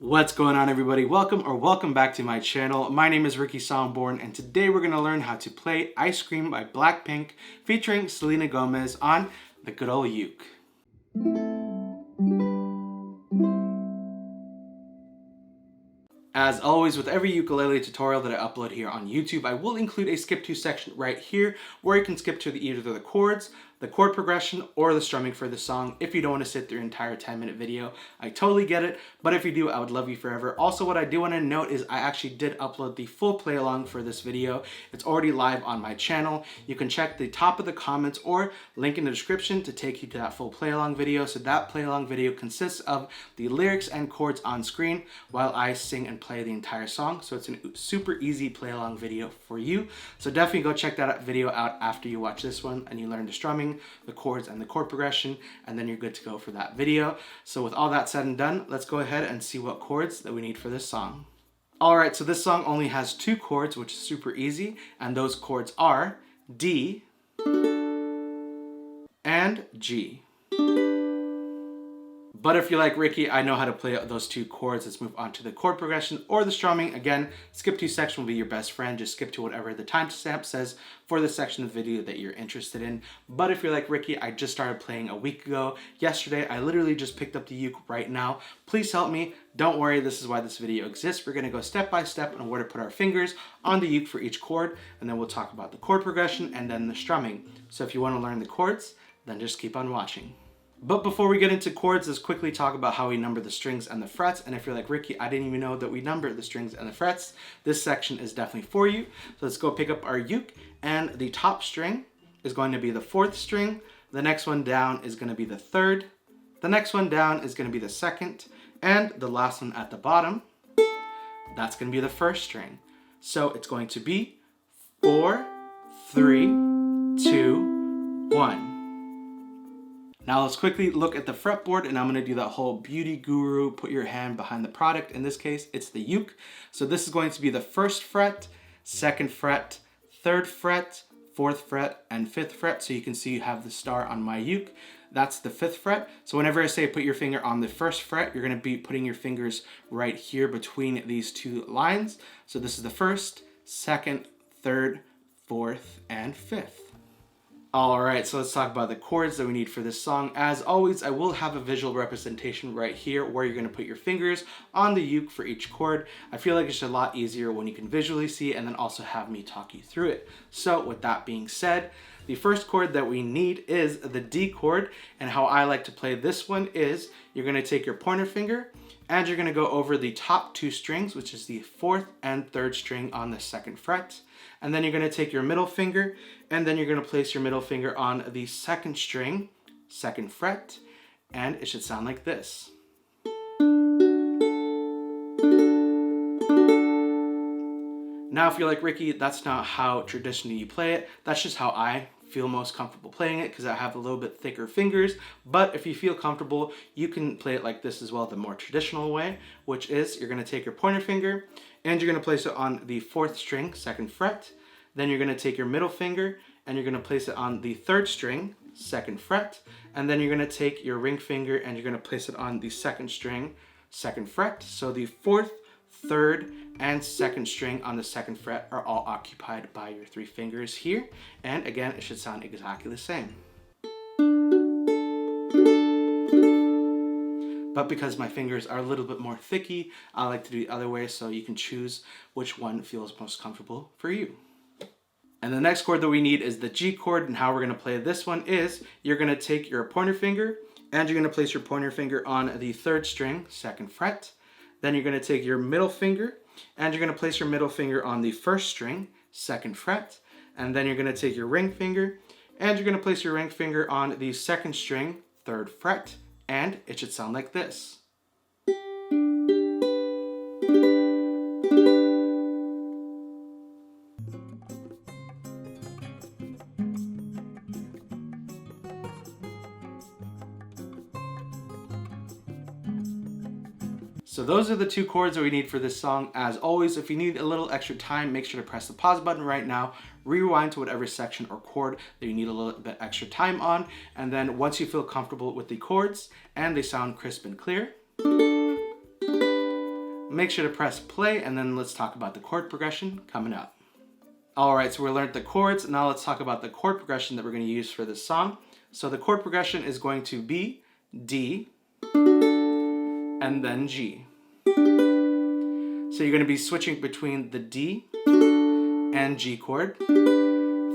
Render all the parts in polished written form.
What's going on, everybody? Welcome back to my channel. My name is Ricky Somborn, and today we're going to learn how to play Ice Cream by BLACKPINK featuring Selena Gomez on the good old uke. As always, with every ukulele tutorial that I upload here on YouTube, I will include a skip to section right here where you can skip to either the chords, the chord progression, or the strumming for the song if you don't want to sit through an entire 10-minute video. I totally get it, but if you do, I would love you forever. Also, what I do want to note is I actually did upload the full play along for this video. It's already live on my channel. You can check the top of the comments or link in the description to take you to that full play along video. So that play along video consists of the lyrics and chords on screen while I sing and play the entire song. So it's a super easy play along video for you. So definitely go check that video out after you watch this one and you learn the strumming, the chords, and the chord progression, and then you're good to go for that video. So with all that said and done, let's go ahead and see what chords that we need for this song. Alright, so this song only has two chords, which is super easy, and those chords are D and G. But if you're like Ricky, I know how to play those two chords. Let's move on to the chord progression or the strumming. Again, skip to section will be your best friend. Just skip to whatever the timestamp says for the section of the video that you're interested in. But if you're like Ricky, I just started playing a week ago. Yesterday, I literally just picked up the uke right now. Please help me. Don't worry, this is why this video exists. We're gonna go step by step on where to put our fingers on the uke for each chord, and then we'll talk about the chord progression and then the strumming. So if you wanna learn the chords, then just keep on watching. But before we get into chords, let's quickly talk about how we number the strings and the frets. And if you're like, Ricky, I didn't even know that we number the strings and the frets, this section is definitely for you. So let's go pick up our uke, and the top string is going to be the 4th string. The next one down is going to be the 3rd. The next one down is going to be the 2nd. And the last one at the bottom, that's going to be the 1st string. So it's going to be 4, 3, 2, 1. Now let's quickly look at the fretboard, and I'm going to do that whole beauty guru, put your hand behind the product. In this case, it's the uke. So this is going to be the 1st fret, 2nd fret, 3rd fret, 4th fret, and 5th fret. So you can see you have the star on my uke. That's the 5th fret. So whenever I say put your finger on the 1st fret, you're going to be putting your fingers right here between these two lines. So this is the 1st, 2nd, 3rd, 4th, and 5th. Alright, so let's talk about the chords that we need for this song. As always, I will have a visual representation right here where you're going to put your fingers on the uke for each chord. I feel like it's just a lot easier when you can visually see it and then also have me talk you through it. So with that being said, the first chord that we need is the D chord, and how I like to play this one is you're going to take your pointer finger and you're going to go over the top 2 strings, which is the 4th and 3rd string on the 2nd fret. And then you're going to take your middle finger, and then you're going to place your middle finger on the 2nd string, 2nd fret, and it should sound like this. Now, if you're like, Ricky, that's not how traditionally you play it. That's just how I feel most comfortable playing it because I have a little bit thicker fingers. But if you feel comfortable, you can play it like this as well, the more traditional way, which is you're going to take your pointer finger and you're going to place it on the 4th string, 2nd fret. Then you're going to take your middle finger and you're going to place it on the 3rd string, 2nd fret. And then you're going to take your ring finger and you're going to place it on the 2nd string, 2nd fret. So the 4th, 3rd, and 2nd string on the 2nd fret are all occupied by your 3 fingers here. And again, it should sound exactly the same. But because my fingers are a little bit more thicky, I like to do the other way, so you can choose which one feels most comfortable for you. And the next chord that we need is the G chord, and how we're going to play this one is you're going to take your pointer finger and you're going to place your pointer finger on the 3rd string, 2nd fret. Then you're going to take your middle finger and you're going to place your middle finger on the 1st string, 2nd fret. And then you're going to take your ring finger and you're going to place your ring finger on the 2nd string, 3rd fret. And it should sound like this. So those are the 2 chords that we need for this song. As always, if you need a little extra time, make sure to press the pause button right now, rewind to whatever section or chord that you need a little bit extra time on, and then once you feel comfortable with the chords and they sound crisp and clear, make sure to press play, and then let's talk about the chord progression coming up. All right, so we learned the chords. Now let's talk about the chord progression that we're going to use for this song. So the chord progression is going to be D, and then G. So you're going to be switching between the D and G chord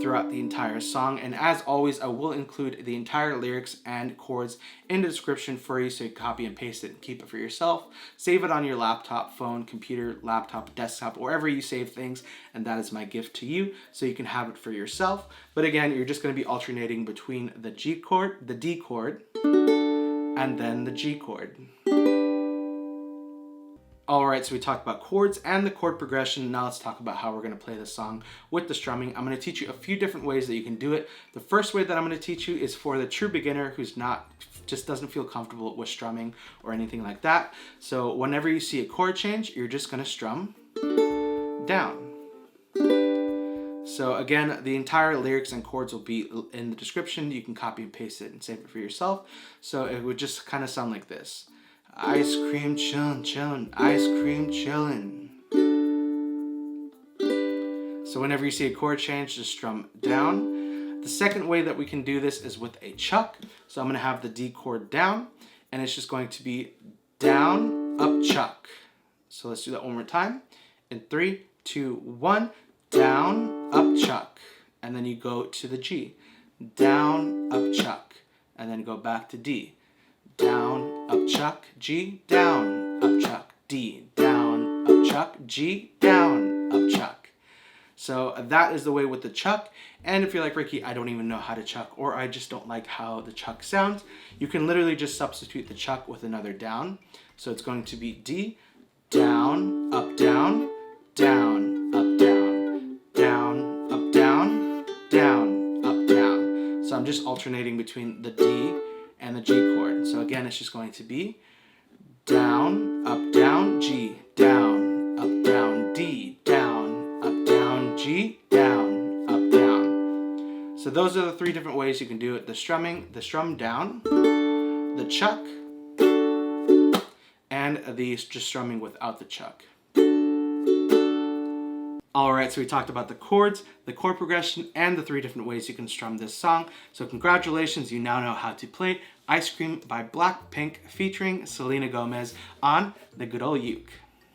throughout the entire song. And as always, I will include the entire lyrics and chords in the description for you, so you can copy and paste it and keep it for yourself. Save it on your laptop, phone, computer, laptop, desktop, wherever you save things, and that is my gift to you, so you can have it for yourself. But again, you're just going to be alternating between the G chord, the D chord, and then the G chord. Alright, so we talked about chords and the chord progression. Now let's talk about how we're going to play this song with the strumming. I'm going to teach you a few different ways that you can do it. The first way that I'm going to teach you is for the true beginner who's just doesn't feel comfortable with strumming or anything like that. So whenever you see a chord change, you're just going to strum down. So again, the entire lyrics and chords will be in the description. You can copy and paste it and save it for yourself. So it would just kind of sound like this. Ice cream chillin', chillin', ice cream chillin'. So whenever you see a chord change, just strum down. The second way that we can do this is with a chuck. So I'm going to have the D chord down, and it's just going to be down, up, chuck. So let's do that one more time. In 3, 2, 1, down, up, chuck. And then you go to the G. Down, up, chuck. And then go back to D. Down, up, chuck, G, down, up, chuck, D, down, up, chuck, G, down, up, chuck. So that is the way with the chuck. And if you're like, Ricky, I don't even know how to chuck, or I just don't like how the chuck sounds, you can literally just substitute the chuck with another down. So it's going to be D, down, up, down, down, up, down, down, up, down, down, up, down. So I'm just alternating between the D and the G chord. So again, it's just going to be down, up, down, G, down, up, down, D, down, up, down, G, down, up, down. So those are the 3 different ways you can do it. The strumming, the strum down, the chuck, and the just strumming without the chuck. Alright, so we talked about the chords, the chord progression, and the 3 different ways you can strum this song. So congratulations, you now know how to play Ice Cream by BLACKPINK featuring Selena Gomez on the good old uke.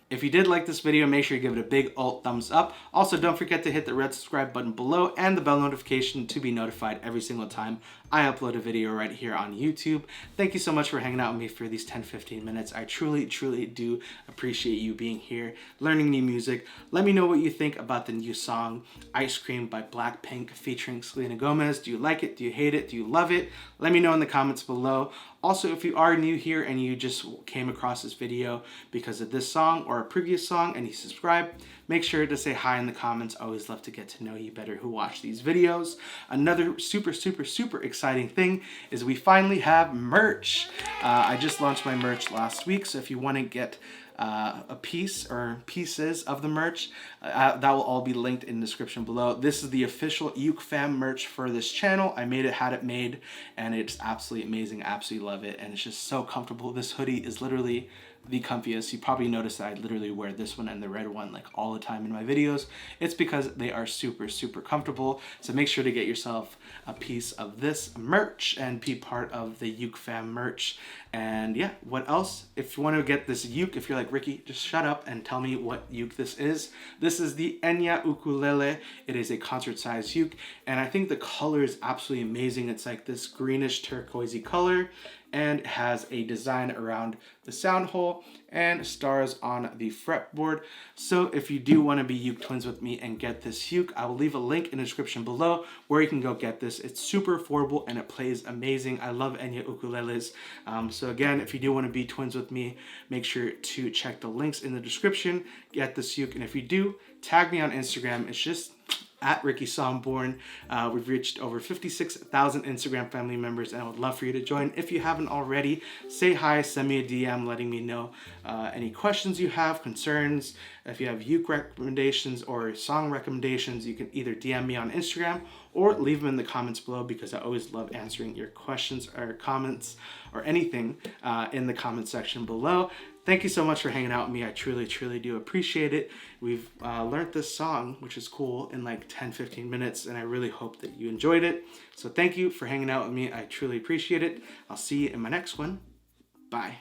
If you did like this video, make sure you give it a big old thumbs up. Also, don't forget to hit the red subscribe button below and the bell notification to be notified every single time I upload a video right here on YouTube. Thank you so much for hanging out with me for these 10-15 minutes. I truly, truly do appreciate you being here, learning new music. Let me know what you think about the new song, Ice Cream by BLACKPINK featuring Selena Gomez. Do you like it? Do you hate it? Do you love it? Let me know in the comments below. Also, if you are new here and you just came across this video because of this song or a previous song and you subscribe, make sure to say hi in the comments. I always love to get to know you better who watch these videos. Another super, super, super exciting thing is we finally have merch. I just launched my merch last week, so if you want to get a piece or pieces of the merch, that will all be linked in the description below. This is the official Uke Fam merch for this channel. I made it, had it made, and it's absolutely amazing. I absolutely love it, and it's just so comfortable. This hoodie is literally the comfiest. You probably noticed that I literally wear this one and the red one like all the time in my videos. It's because they are super, super comfortable. So make sure to get yourself a piece of this merch and be part of the Uke Fam merch. And yeah, what else? If you want to get this uke, if you're like, Ricky, just shut up and tell me what uke this is. This is the Enya ukulele. It is a concert-sized uke, and I think the color is absolutely amazing. It's like this greenish turquoisey color, and it has a design around the sound hole and stars on the fretboard. So if you do want to be uke twins with me and get this uke, I will leave a link in the description below where you can go get this. It's super affordable and it plays amazing. I love Enya ukuleles. So again, if you do want to be twins with me, make sure to check the links in the description, get this uke, and if you do, tag me on Instagram. It's just at Ricky Somborn. We've reached over 56,000 Instagram family members, and I would love for you to join. If you haven't already, say hi, send me a DM letting me know any questions you have, concerns. If you have uke recommendations or song recommendations, you can either DM me on Instagram or leave them in the comments below, because I always love answering your questions or comments or anything in the comment section below. Thank you so much for hanging out with me. I truly, truly do appreciate it. We've learned this song, which is cool, in like 10, 15 minutes, and I really hope that you enjoyed it. So thank you for hanging out with me. I truly appreciate it. I'll see you in my next one. Bye.